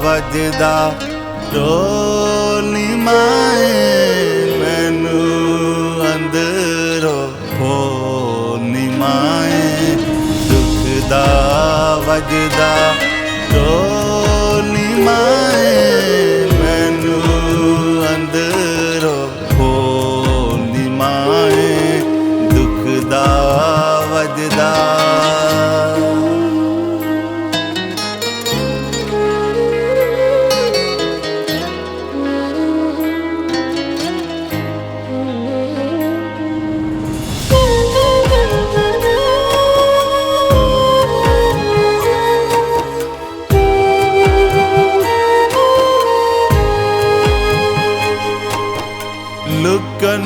ਵੱਜਦਾ ਢੋਲ ਨੀ ਮਾਏ ਮੈਨੂੰ ਅੰਦਰੋਂ ਖੋਲ ਨੀ ਮਾਏ ਦੁੱਖ ਦਾ ਵੱਜਦਾ ਢੋਲ ਨੀ ਮਾਏ ਮੈਨੂੰ ਅੰਦਰੋਂ ਖੋਲ ਨੀ ਮਾਏ ਦੁੱਖ ਦਾ ਵੱਜਦਾ ਲੁਕਣ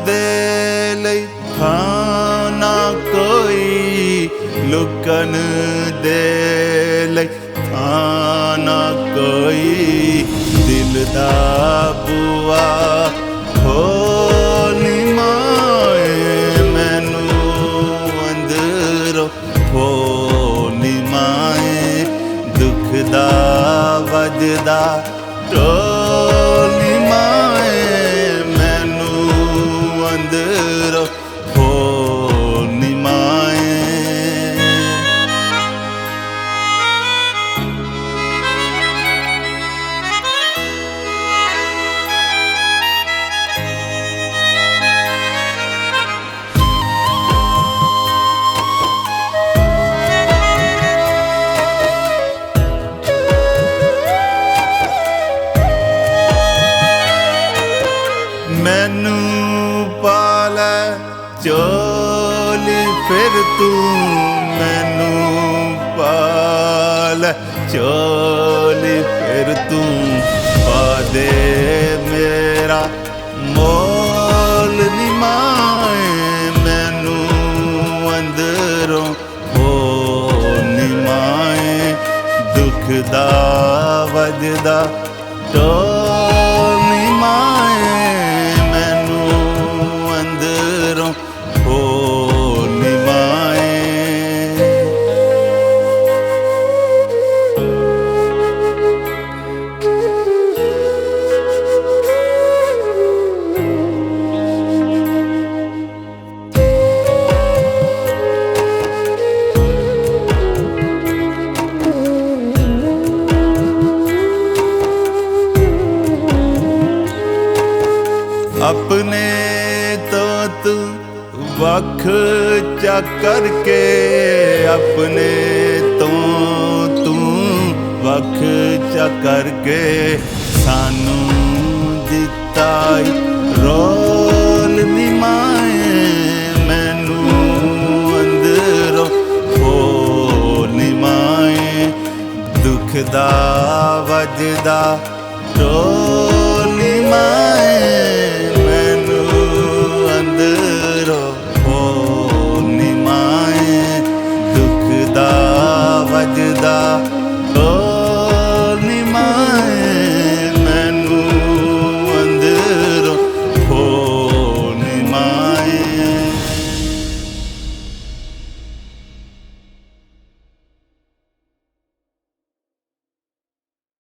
ਦੇ ਲਈ ਥਾਂ ਨਾ ਕੋਈ ਲੁਕਣ ਦੇ ਲਈ ਥਾਂ ਨਾ ਕੋਈ ਦਿਲ ਦਾ ਬੂਆ ਖੋਲ ਨੀ ਮਾਏ ਮੈਨੂੰ ਅੰਦਰੋਂ ਖੋਲ ਨੀ ਮਾਏ ਦੁੱਖ ਦਾ ਵੱਜਦਾ ਢੋਲ ਨੀ ਮਾਏ ਅੰਦਰੋਂ ਖੋਲ ਨੀ ਮਾਏ ਮੈਨੂੰ ਪਾਲੇ ਝੋਲੀ ਫਿਰ ਤੂੰ ਮੈਨੂੰ ਪਾਲੇ ਝੋਲੀ ਫਿਰ ਤੂੰ ਪਾ ਦੇ ਮੇਰਾ ਮੋਲ ਨੀ ਮਾਏ ਮੈਨੂੰ ਅੰਦਰੋਂ ਖੋਲ ਨੀ ਮਾਏ ਦੁੱਖ ਦਾ ਵੱਜਦਾ ਢੋਲ ਨੀ ਮਾਏ ਖੋਲ ਨੀ ਮਾਏ ਆਪਣੇ ਤੋਂ ਤੂੰ ਵੱਖ ਚਾ ਕਰਕੇ ਆਪਣੇ ਤੋਂ ਤੂੰ ਵੱਖ ਚਾ ਕਰਕੇ ਸਾਨੂੰ ਦਿੱਤਾ ਰੋਲ ਨੀ ਮਾਏ ਮੈਨੂੰ ਅੰਦਰੋਂ ਖੋਲ ਨੀ ਮਾਏ ਦੁੱਖ ਦਾ ਵੱਜਦਾ ਢੋਲ ਨੀ ਮਾਏ ਅੰਦਰੋਂ ਖੋਲ ਨੀ ਮਾਏ ਦੁੱਖ ਦਾ ਵੱਜਦਾ